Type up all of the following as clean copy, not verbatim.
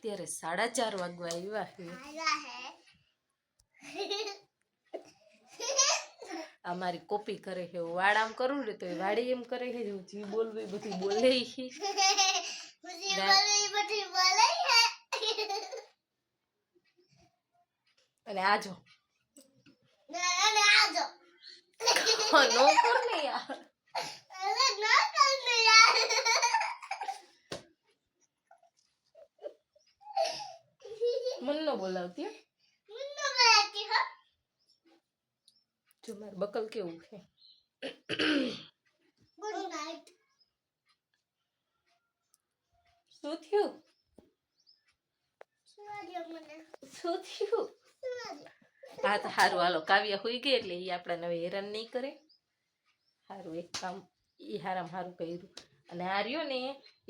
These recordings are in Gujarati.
અત્યારે 4:30 વાગવા આવ્યા છે અમારી કોપી કરે છે વાળ આમ કરું ને તો એ વાડી એમ કરે છે હું જી બોલવું એ બધું બોલે છે અને આજો નો કર ને યાર મને ન બોલાવતી જો માર બકલ કેવું છે શું થયું હા તો સારું હાલો કાવ્ય હોઈ ગઈ એટલે એ આપણા નવે હેરાન નહીં કરે સારું એક કામ એ હારામ સારું કર્યું અને આ રહ્યો ને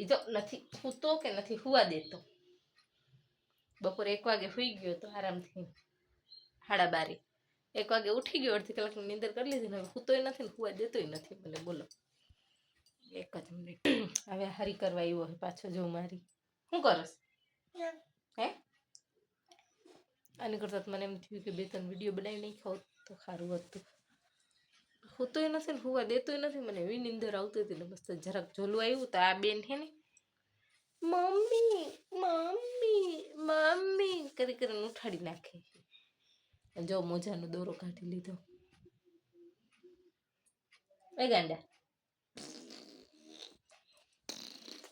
એ તો નથી સૂતો કે નથી હુવા દેતો બપોરે 1 વાગે સુઈ ગયો તો આરામથી 12:30 1 વાગે ઉઠી ગયો અડધી કલાકની નીંદર કરી લીધી ને હવે સૂતોય નથી ને હુવા દેતોય નથી મને બોલો 1 જ મિનિટ હવે હારી કરવા આવ્યો હે પાછો જો મારી શું કરસ હે આની કરતા મને એમ થયું કે 2-3 વિડીયો બનાવી નહીં ખાવ તો સારું હતું સૂતોય નથી ને હુવા દેતોય નથી મને એવી નીંદર આવતી હતી ને મસ્ત જરાક ઝોલું આવ્યું તો આ બેન છે ને મમ્મી મમ્મી મમ્મી કરી કરીને ઉઠાડી નાખે જો મોજાનો દોરો કાઢી લીધો એ ગાંડા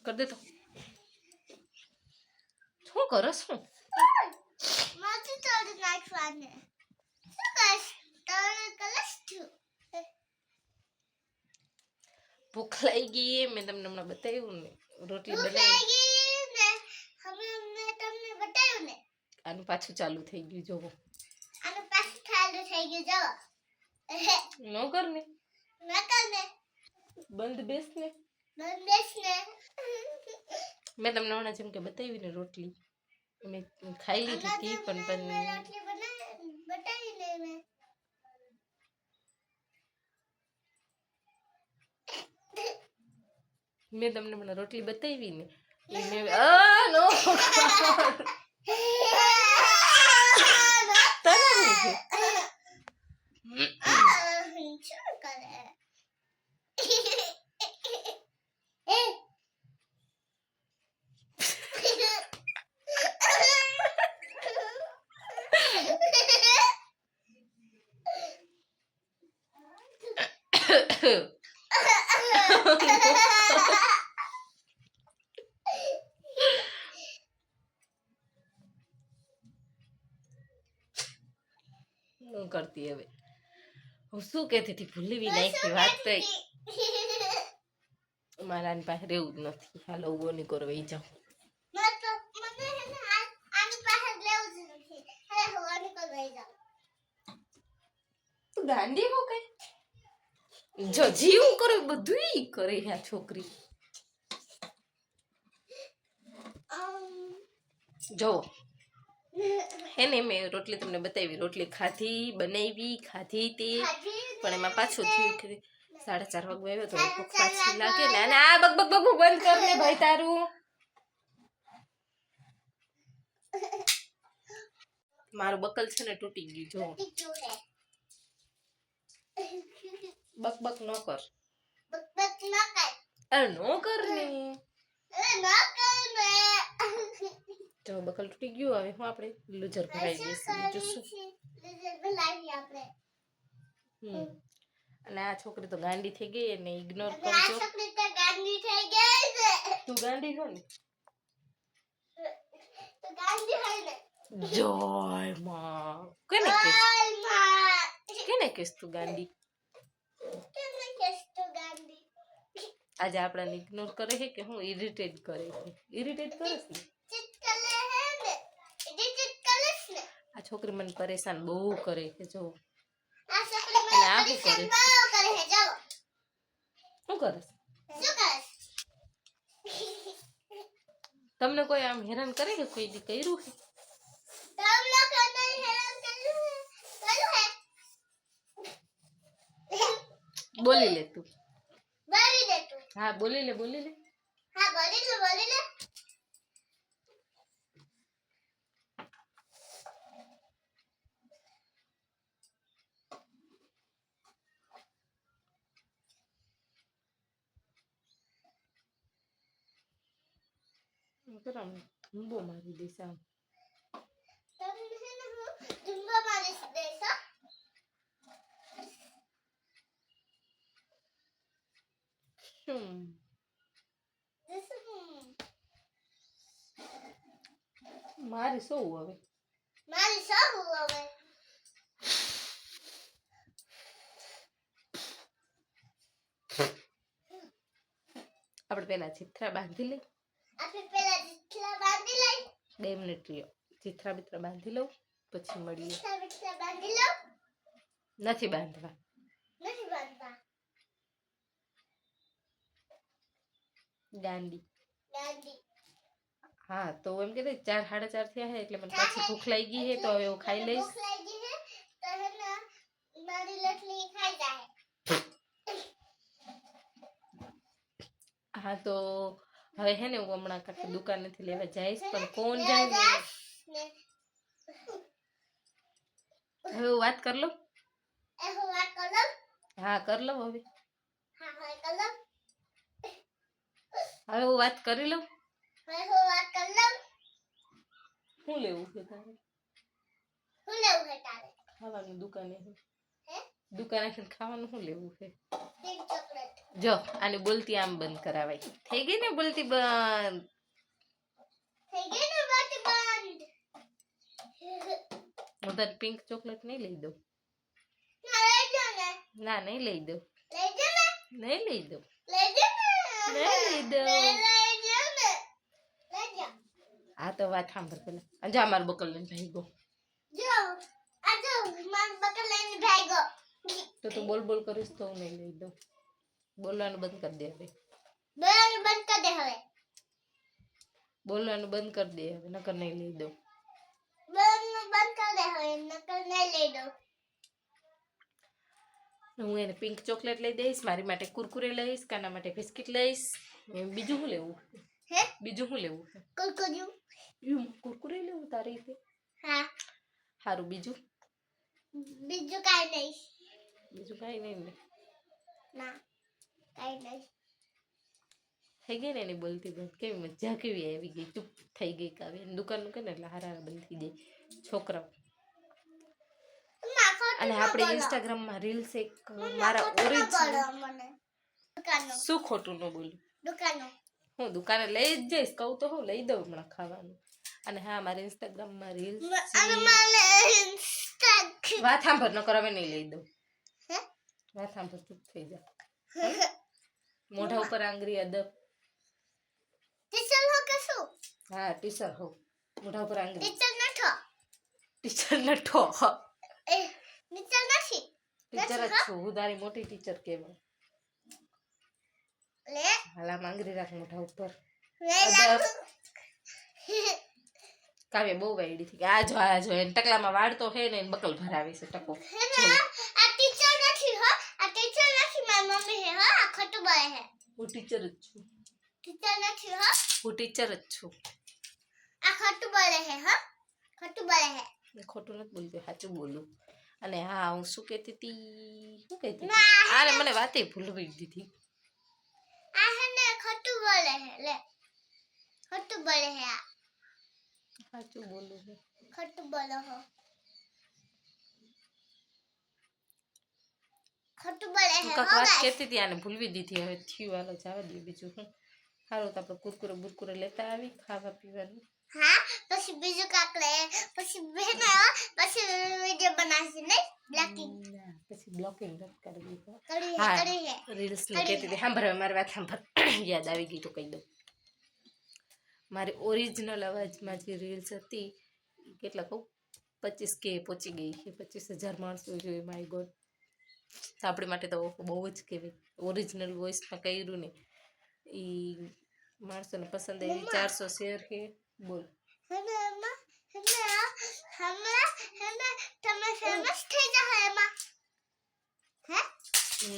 કર દે તો શું કરસ શું ભૂખ લાગી ગઈ મેં તમને હમણાં બતાવ્યું ને રોટલી બનાવી આનું પાછું ચાલુ થઈ ગયું જોવો ન કર ને બંધ બેસ ને મેં તમને હમણાં જેમ કે બતાવી ને રોટલી મેં ખાઈ લીધી હતી પણ મેં તમને મને રોટલી બતાવી ને એ મેં નો કરતી હવે હું શું કહેતી હતી ભૂલી નાખી વાત થઈ મારા પાસે રહેવું જ નથી હાલો ઉભો નહીં કરો વહી જાઉં ગાંડી હો કઈ જો જીવું કરે બધું કરે આ છોકરી જો હે ને મેં રોટલી તમને બતાવી રોટલી ખાધી બનાવી ખાધી તે પણ એમાં પાછું થયું કે 4:30 વાગે આવ્યો તો ભૂખ પાછી લાગે ને અને આ બક બક બક બંધ કર ને ભાઈ તારું મારું બકલ છે ને તૂટી ગયું જો બક બક ન કર અરે નો કર ને જો બકલ તૂટી ગયું હવે હું આપણે લુજર ભરાઈ દઈશું બીજું શું અને આ છોકરી તો ગાંડી થઈ ગઈ એને ઇગ્નોર કરજો તું ગાંડી હો ને જોય માં કેને કેસ તું ગાંડી આજે આપણને ઇગ્નોર કરે છે કે હું ઇરિટેટ કરે છે ઇરિટેટ કરે છે આ છોકરી મને પરેશાન બહુ કરે છે જો અને આ શું કરે શું કરે તમને કોઈ આમ હેરાન કરે કે કોઈ દી કર્યું છે બોલી લે તું હા બોલી લે આમ ધૂંબો મારી દઈશ આમ. શું મારી શું હવે આપણે પેલા ચિત્રા બાંધી લઈ. 2 મિનિટ રહ્યો. ચિત્રા બિત્રા બાંધી લઉં પછી મળીએ. નથી બાંધવા. દાંડી. હા તો એમ કે 4 સાડા 4 થયા હે એટલે મને પાછી ભૂખ લાગી ગઈ હે તો હવે હું ખાઈ લઈશ. હા તો હવે હે ને હું હમણાં કાંઈક દુકાનેથી લેવા જઈશ પણ કોણ જાય હવે હું વાત કર લઉં. હા કર લઉં હવે હું વાત કરી લઉં. શું લેવું છે તારે ખાવાનું દુકાને ખાવાનું શું લેવું છે. જો આને બોલતી આમ બંધ કરાવાય. થઈ ગઈ ને બોલતી બંધ. હું તને પિંક ચોકલેટ નહીં લઈ દઉં. ના નહીં લઈ દઉં. નહીં લઈ દઉં. હા તો વાત સાંભળ પેલા. જા મારું બકલ લઈને ભાઈ તો તું બોલ બોલ કરીશ તો હું નહીં લઈ દઉં. બોલવાનું બંધ કરી દે હવે. બોલવાનું બંધ કરી દે હવે નકર નહીં લઈ દઉં. હું એને પિંક ચોકલેટ લઈ દઈશ. મારી માટે કુરકુરે લઈશ. કાના માટે બિસ્કિટ લઈશ. બીજું શું લેવું બીજું શું લેવું કુરકુરે લેવું તારી રીતે. સારું બીજું કાંઈ નહીં ને થઈ ગઈ ને એની બોલતી બંધ. કેવી મજા કેવી આવી ગઈ. ચૂપ થઈ ગઈ કાવી. દુકાનનું કે ને એટલે હારા બંધ થઈ જાય છોકરાઓ. અને આપણે ઇન્સ્ટાગ્રામમાં રીલ્સ એક મારા ઓરિજિનલ શું ખોટું ન બોલ્યું. હું દુકાને લઈ જ જઈશ કહું તો હું લઈ દઉં હમણાં ખાવાનું. અને હા મારા ઇન્સ્ટાગ્રામમાં રીલ્સ વાત સાંભળ ન કરાવે નહીં લઈ દઉં. વાત સાંભળ ચૂપ થઈ જા. મોઢા ઉપર આંગળી અદબ. હા ટીચર હો. મોઢા ઉપર આંગળી ટીચર નઠો. ટીચર જ છું હું. તારી મોટી ટીચર કહેવાય. હાલા માંગરી રાખ મોઢા ઉપર. કાવ્ય બહુ વાયડી થી. આ જો એને ટકલામાં વાળ તો હે ને એને બકલ ભરાવે છે ટકો. હું ટીચર જ છું. હું ટીચર જ છું. ખોટું નથી બોલતી સાચું બોલું. અને હા હું શું કહેતી હતી આને મને વાતે ભૂલવી દીધી. સાચું બોલું વાત કહેતી હતી આને ભૂલવી દીધી. હવે થયું હાલો જવા દે બીજું શું. સારું તો આપણે કુરકુરે બુરકુરે લેતા આવી ખાવા પીવાનું. પછી બીજું કાકડે પછી વિડિયો બનાવશે ને પછી બ્લોકિંગ કરવી. હા રીલ્સ નું કહેતી હતી. સાંભળ મારી વાત સાંભળ. યાદ આવી ગઈ તો કહી દઉં. મારી ઓરિજિનલ અવાજમાં જે રીલ્સ હતી કેટલા કહું 25K પહોંચી ગઈ છે. 25,000 માણસો જોઈ. My God. તો આપણી માટે તો બહુ જ કહેવાય. ઓરિજિનલ વોઇસમાં કર્યું ને એ માણસોને પસંદ આવી. 400 શેર છે. બોલ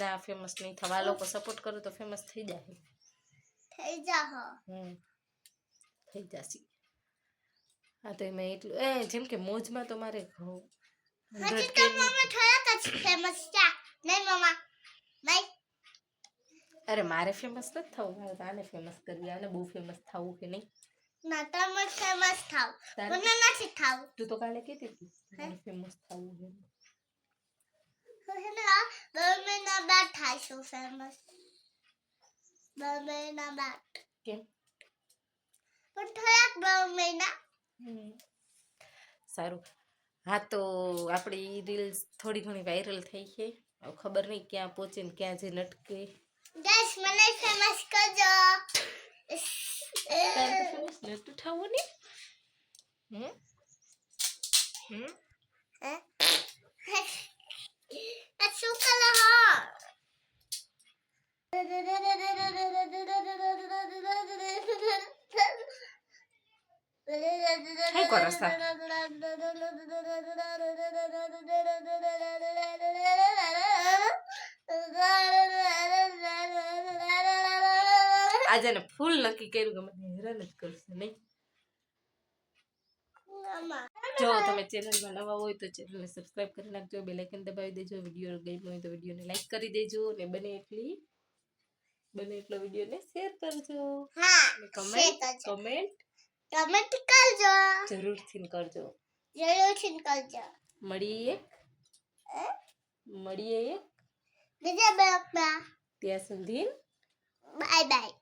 ના ફેમસ નહીં થવા. લોકો સપોર્ટ કરો તો ફેમસ થઈ જાય. થઈ જશે. હા તો એમાં એટલું જેમ કે મોજમાં તો મારે અરે મારે ફેમસ નથી થવું. મારે તો આને ફેમસ કરવી. આને બહુ ફેમસ થવું કે નહીં. ના તમે ફેમસ થાવ તારે મને નથી થાવ તું તો કાલે કહેતી હતી ફેમસ થવું છે તો હે ને આ 2 મહિના બાદ થાઈશું ફેમસ 2 મહિના બાદ કેમ પણ થોડાક 2 મહિના સારું હા તો આપણી રીલ્સ થોડી ઘણી વાયરલ થઈ છે હવે ખબર નહીં ક્યાં પહોંચે ને ક્યાં જે લટકે ગાઈસ મને ફેમસ કરજો તારે તો ફેમસ નતું થવું ને આ શું કલર હા શું કરો છો? આજે ને ફૂલ નક્કી કર્યું કે મને હેરાન જ કરશે નહીં જો તમે ચેનલમાં નવા હોય તો ચેનલને સબસ્ક્રાઇબ કરી નાખજો બેલ આઇકન દબાવી દેજો વિડીયો ગમ્યો હોય તો વિડીયોને લાઈક કરી દેજો ને બને એટલો વિડીયોને શેર કરજો હા કમેન્ટ કરજો જરૂરથી કરજો મળીએ એક બીજા બ્લોગમાં ત્યાં સુધી બાય બાય